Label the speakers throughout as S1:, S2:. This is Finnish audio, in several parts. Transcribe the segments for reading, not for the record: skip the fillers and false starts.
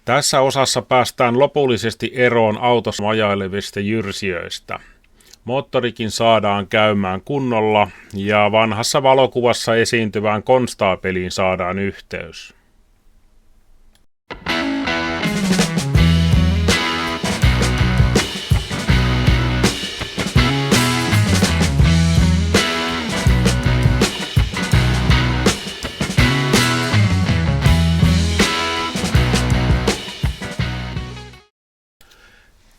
S1: Tässä osassa päästään lopullisesti eroon autossa ajailevista jyrsijöistä. Moottorikin saadaan käymään kunnolla ja vanhassa valokuvassa esiintyvään konstaapeliin saadaan yhteys.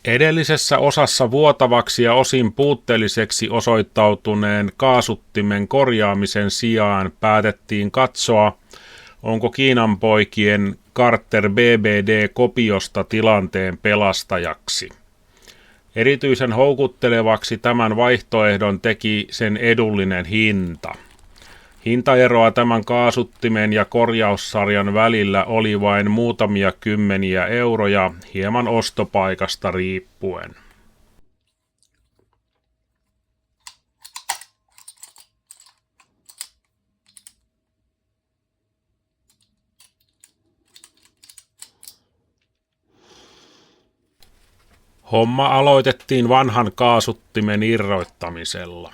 S1: Edellisessä osassa vuotavaksi ja osin puutteelliseksi osoittautuneen kaasuttimen korjaamisen sijaan päätettiin katsoa, onko Kiinan poikien Carter BBD-kopiosta tilanteen pelastajaksi. Erityisen houkuttelevaksi tämän vaihtoehdon teki sen edullinen hinta. Hintaeroa tämän kaasuttimen ja korjaussarjan välillä oli vain muutamia kymmeniä euroja, hieman ostopaikasta riippuen. Homma aloitettiin vanhan kaasuttimen irrottamisella.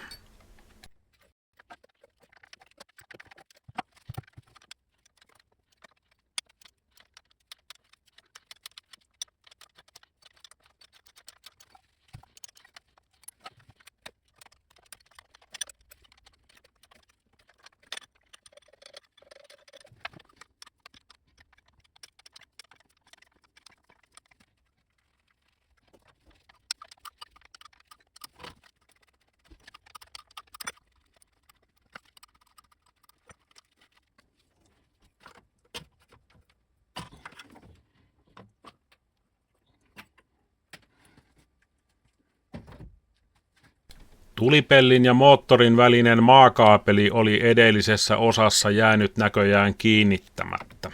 S1: Tulipellin ja moottorin välinen maakaapeli oli edellisessä osassa jäänyt näköjään kiinnittämättä.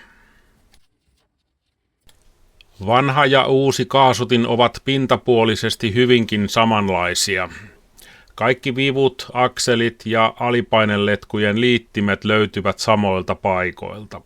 S1: Vanha ja uusi kaasutin ovat pintapuolisesti hyvinkin samanlaisia. Kaikki vivut, akselit ja alipaineletkujen liittimet löytyvät samoilta paikoilta.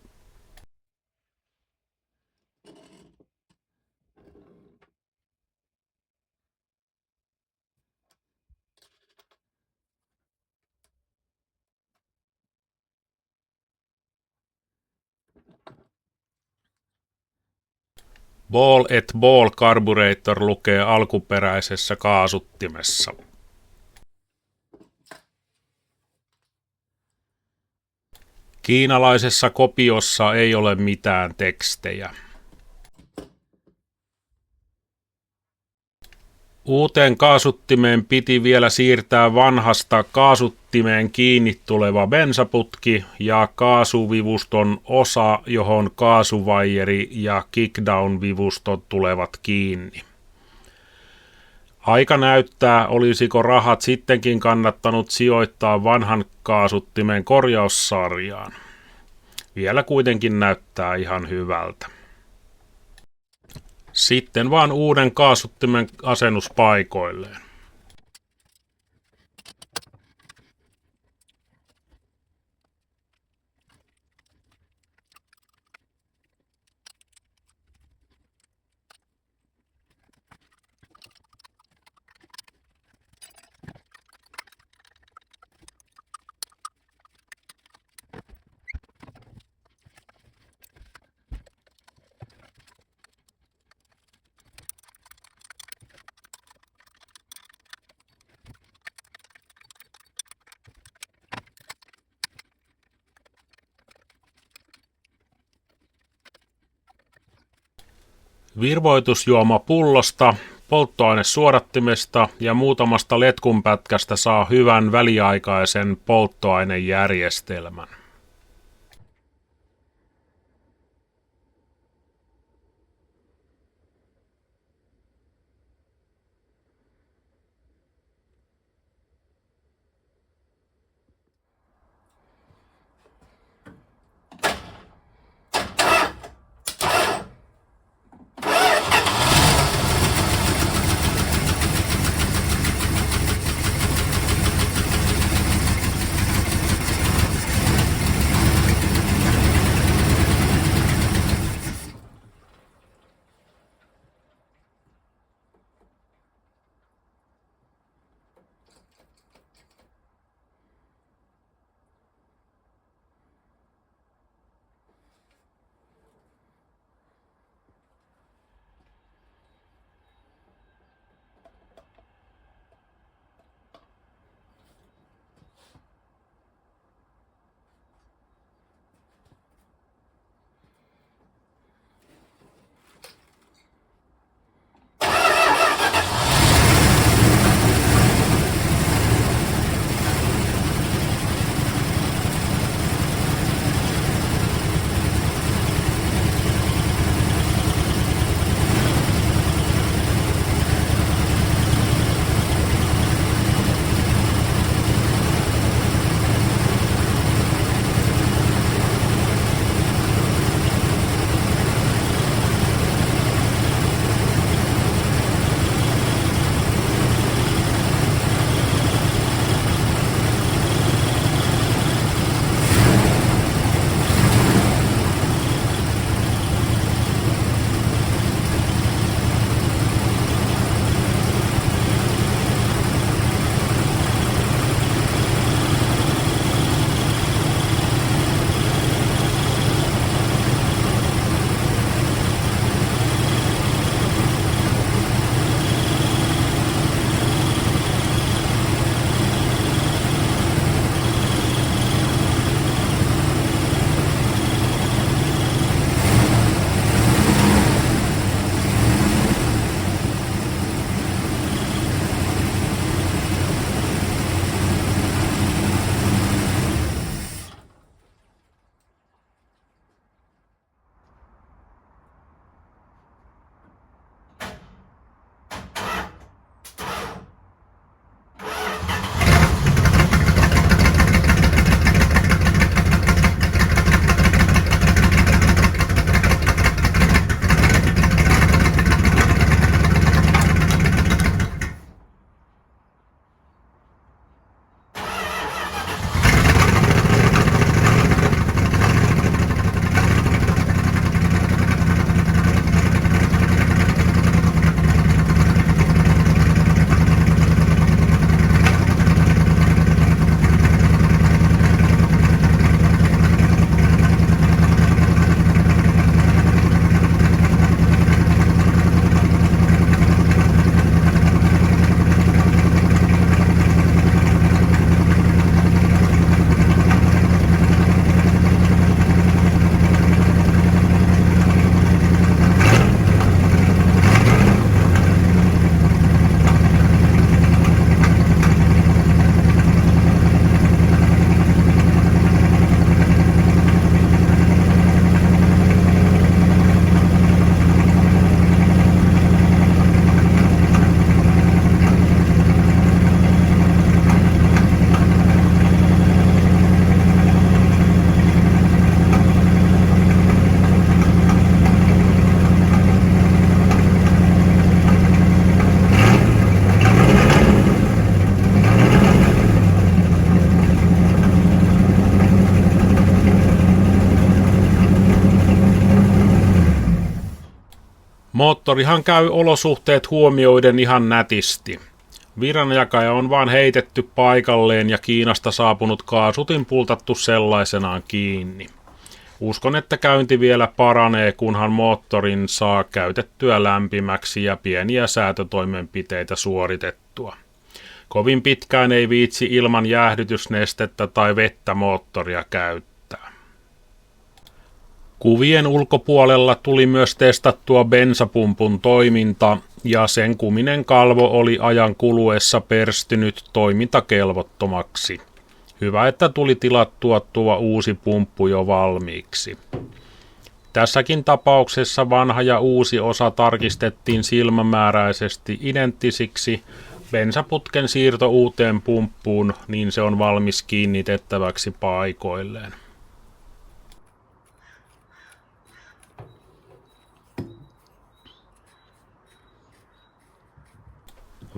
S1: Ball et Ball Carburetor lukee alkuperäisessä kaasuttimessa. Kiinalaisessa kopiossa ei ole mitään tekstejä. Uuteen kaasuttimeen piti vielä siirtää vanhasta kaasuttimeen kiinni tuleva bensaputki ja kaasuvivuston osa, johon kaasuvaijeri ja kickdown-vivustot tulevat kiinni. Aika näyttää, olisiko rahat sittenkin kannattanut sijoittaa vanhan kaasuttimen korjaussarjaan. Vielä kuitenkin näyttää ihan hyvältä. Sitten vaan uuden kaasuttimen asennus paikoilleen. Virvoitusjuoma pullosta, polttoainesuodattimesta ja muutamasta letkunpätkästä saa hyvän väliaikaisen polttoainejärjestelmän. Moottorihan käy olosuhteet huomioiden ihan nätisti. Viranjakaja on vaan heitetty paikalleen ja Kiinasta saapunut kaasutin pultattu sellaisenaan kiinni. Uskon, että käynti vielä paranee, kunhan moottorin saa käytettyä lämpimäksi ja pieniä säätötoimenpiteitä suoritettua. Kovin pitkään ei viitsi ilman jäähdytysnestettä tai vettä moottoria käyttää. Kuvien ulkopuolella tuli myös testattua bensapumpun toiminta ja sen kuminen kalvo oli ajan kuluessa perstynyt toimintakelvottomaksi. Hyvä, että tuli tilattua tuo uusi pumppu jo valmiiksi. Tässäkin tapauksessa vanha ja uusi osa tarkistettiin silmämääräisesti identtisiksi. Bensaputken siirto uuteen pumppuun, niin se on valmis kiinnitettäväksi paikoilleen.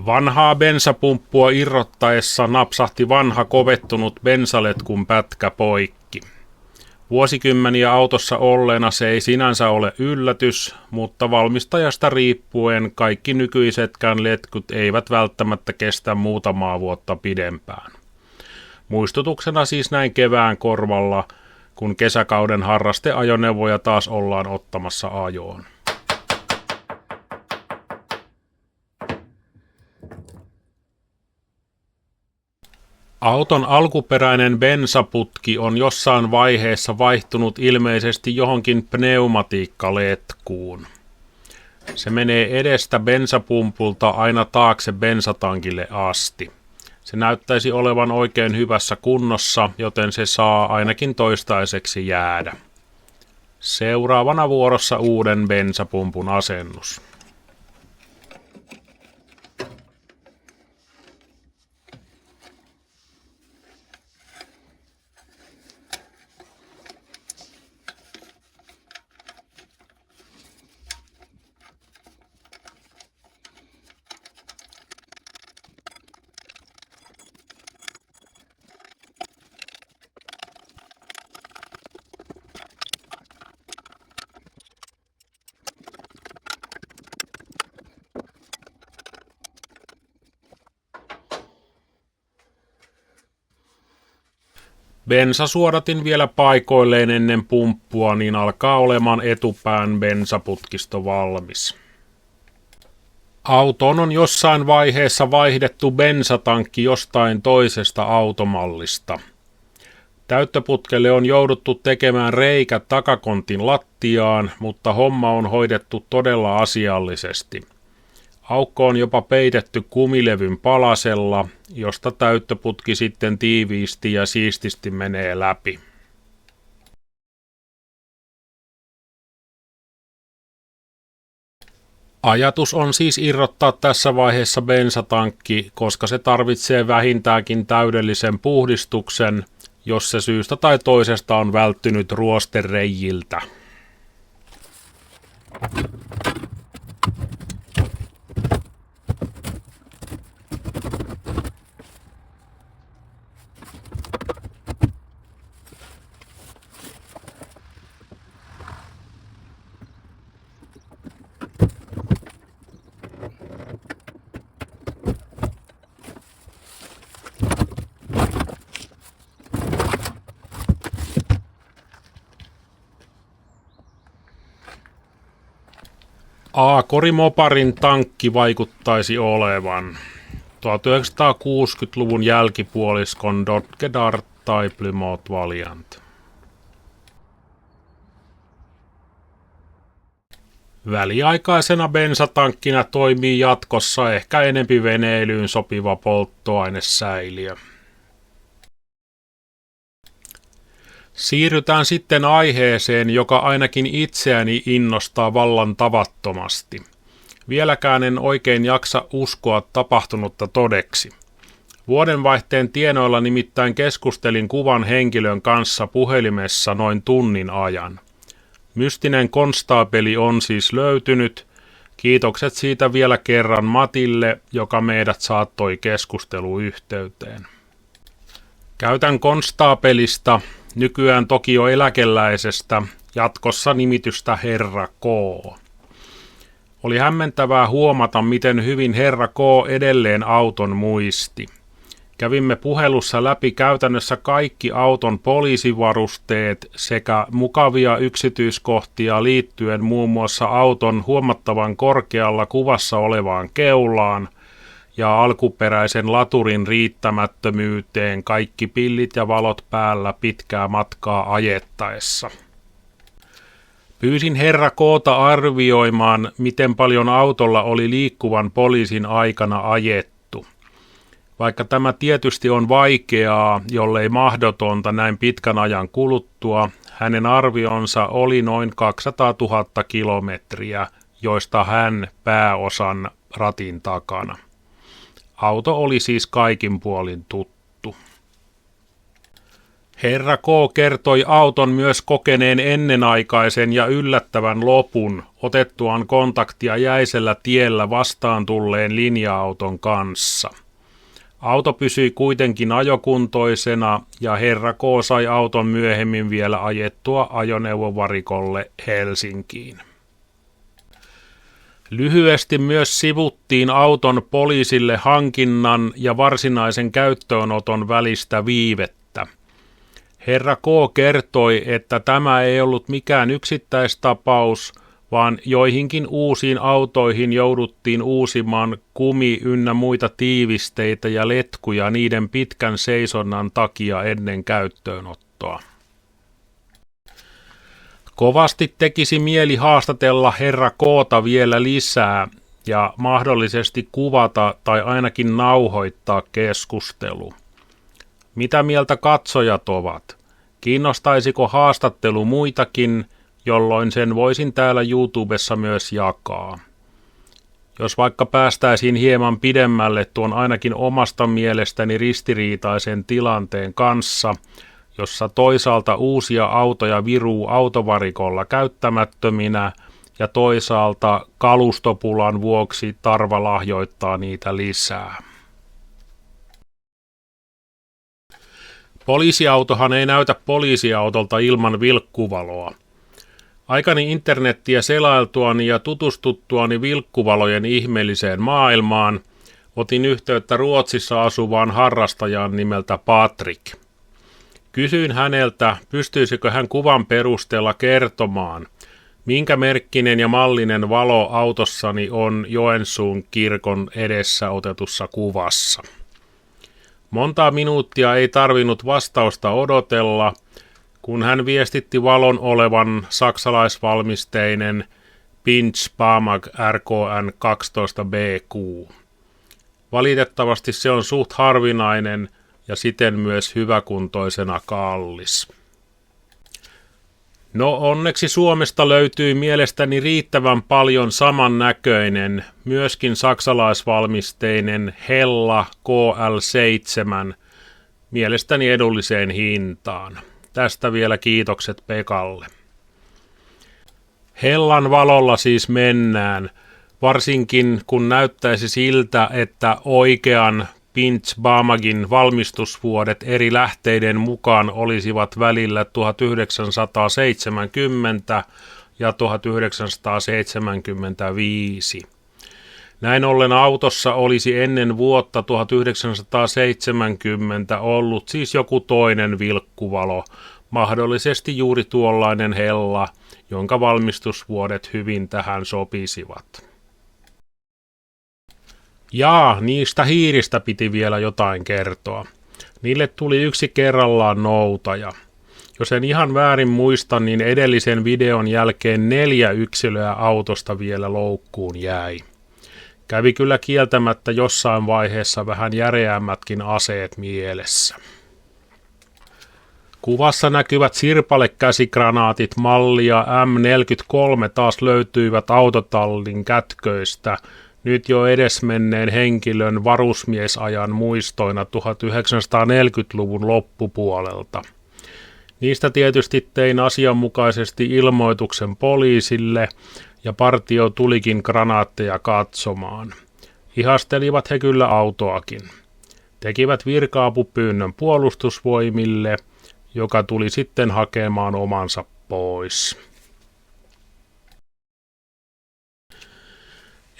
S1: Vanhaa bensapumppua irrottaessa napsahti vanha kovettunut bensaletkun pätkä poikki. Vuosikymmeniä autossa olleena se ei sinänsä ole yllätys, mutta valmistajasta riippuen kaikki nykyisetkään letkut eivät välttämättä kestä muutamaa vuotta pidempään. Muistutuksena siis näin kevään korvalla, kun kesäkauden harrasteajoneuvoja taas ollaan ottamassa ajoon. Auton alkuperäinen bensaputki on jossain vaiheessa vaihtunut ilmeisesti johonkin pneumatiikkaletkuun. Se menee edestä bensapumpulta aina taakse bensatankille asti. Se näyttäisi olevan oikein hyvässä kunnossa, joten se saa ainakin toistaiseksi jäädä. Seuraavana vuorossa uuden bensapumpun asennus. Bensasuodatin vielä paikoilleen ennen pumppua, niin alkaa olemaan etupään bensaputkisto valmis. Autoon on jossain vaiheessa vaihdettu bensatankki jostain toisesta automallista. Täyttöputkelle on jouduttu tekemään reikä takakontin lattiaan, mutta homma on hoidettu todella asiallisesti. Aukko on jopa peitetty kumilevyn palasella, josta täyttöputki sitten tiiviisti ja siististi menee läpi. Ajatus on siis irrottaa tässä vaiheessa bensatankki, koska se tarvitsee vähintäänkin täydellisen puhdistuksen, jos se syystä tai toisesta on välttynyt ruostereijiltä. A-Kori-moparin tankki vaikuttaisi olevan 1960-luvun jälkipuoliskon Dodge Dart tai Plymouth Valiant. Väliaikaisena bensatankkina toimii jatkossa ehkä enempi veneilyyn sopiva polttoainesäiliö. Siirrytään sitten aiheeseen, joka ainakin itseäni innostaa vallan tavattomasti. Vieläkään en oikein jaksa uskoa tapahtunutta todeksi. Vuodenvaihteen tienoilla nimittäin keskustelin kuvan henkilön kanssa puhelimessa noin tunnin ajan. Mystinen konstaapeli on siis löytynyt. Kiitokset siitä vielä kerran Matille, joka meidät saattoi keskusteluyhteyteen. Käytän konstaapelista, nykyään toki jo eläkeläisestä, jatkossa nimitystä Herra K. Oli hämmentävää huomata, miten hyvin herra K. edelleen auton muisti. Kävimme puhelussa läpi käytännössä kaikki auton poliisivarusteet sekä mukavia yksityiskohtia liittyen muun muassa auton huomattavan korkealla kuvassa olevaan keulaan ja alkuperäisen laturin riittämättömyyteen, kaikki pillit ja valot päällä pitkää matkaa ajettaessa. Pyysin herra K:ta arvioimaan, miten paljon autolla oli liikkuvan poliisin aikana ajettu. Vaikka tämä tietysti on vaikeaa, jollei mahdotonta näin pitkän ajan kuluttua, hänen arvionsa oli noin 200 000 kilometriä, joista hän pääosan ratin takana. Auto oli siis kaikin puolin tuttu. Herra K. kertoi auton myös kokeneen ennenaikaisen ja yllättävän lopun otettuaan kontaktia jäisellä tiellä vastaan tulleen linja-auton kanssa. Auto pysyi kuitenkin ajokuntoisena ja herra K. sai auton myöhemmin vielä ajettua ajoneuvovarikolle Helsinkiin. Lyhyesti myös sivuttiin auton poliisille hankinnan ja varsinaisen käyttöönoton välistä viivettä. Herra K. kertoi, että tämä ei ollut mikään yksittäistapaus, vaan joihinkin uusiin autoihin jouduttiin uusimaan kumi ynnä muita tiivisteitä ja letkuja niiden pitkän seisonnan takia ennen käyttöönottoa. Kovasti tekisi mieli haastatella herra K:ta vielä lisää ja mahdollisesti kuvata tai ainakin nauhoittaa keskustelu. Mitä mieltä katsojat ovat? Kiinnostaisiko haastattelu muitakin, jolloin sen voisin täällä YouTubessa myös jakaa? Jos vaikka päästäisiin hieman pidemmälle tuon ainakin omasta mielestäni ristiriitaisen tilanteen kanssa, jossa toisaalta uusia autoja viruu autovarikolla käyttämättöminä ja toisaalta kalustopulan vuoksi tarva lahjoittaa niitä lisää. Poliisiautohan ei näytä poliisiautolta ilman vilkkuvaloa. Aikani internettiä selailtuani ja tutustuttuani vilkkuvalojen ihmeelliseen maailmaan otin yhteyttä Ruotsissa asuvaan harrastajaan nimeltä Patrick. Kysyin häneltä, pystyisikö hän kuvan perusteella kertomaan, minkä merkkinen ja mallinen valo autossani on Joensuun kirkon edessä otetussa kuvassa. Montaa minuuttia ei tarvinnut vastausta odotella, kun hän viestitti valon olevan saksalaisvalmisteinen Pinch Bamag RKN 12BQ. Valitettavasti se on suht harvinainen ja siten myös hyväkuntoisena kallis. No onneksi Suomesta löytyy mielestäni riittävän paljon samannäköinen, myöskin saksalaisvalmisteinen Hella KL7 mielestäni edulliseen hintaan. Tästä vielä kiitokset Pekalle. Hellan valolla siis mennään, varsinkin kun näyttäisi siltä, että oikean Pinch Bamagin valmistusvuodet eri lähteiden mukaan olisivat välillä 1970 ja 1975. Näin ollen autossa olisi ennen vuotta 1970 ollut siis joku toinen vilkkuvalo, mahdollisesti juuri tuollainen Hella, jonka valmistusvuodet hyvin tähän sopisivat. Jaa, niistä hiiristä piti vielä jotain kertoa. Niille tuli yksi kerrallaan noutaja. Jos en ihan väärin muista, niin edellisen videon jälkeen 4 yksilöä autosta vielä loukkuun jäi. Kävi kyllä kieltämättä jossain vaiheessa vähän järeämmätkin aseet mielessä. Kuvassa näkyvät sirpalekäsigranaatit mallia M43 taas löytyivät autotallin kätköistä, nyt jo edesmenneen henkilön varusmiesajan muistoina 1940-luvun loppupuolelta. Niistä tietysti tein asianmukaisesti ilmoituksen poliisille ja partio tulikin granaatteja katsomaan. Ihastelivat he kyllä autoakin. Tekivät virka-apupyynnön puolustusvoimille, joka tuli sitten hakemaan omansa pois.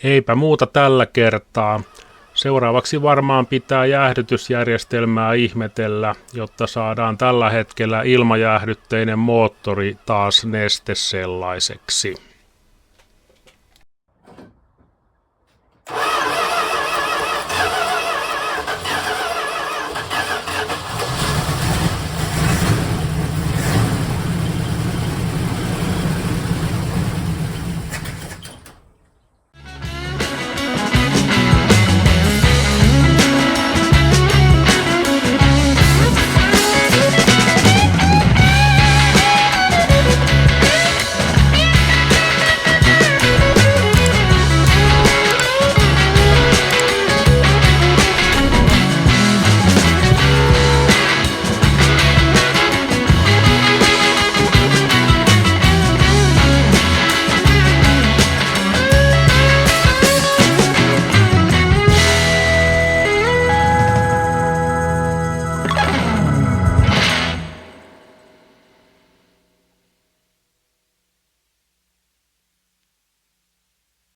S1: Eipä muuta tällä kertaa. Seuraavaksi varmaan pitää jäähdytysjärjestelmää ihmetellä, jotta saadaan tällä hetkellä ilmajäähdytteinen moottori taas nestesellaiseksi.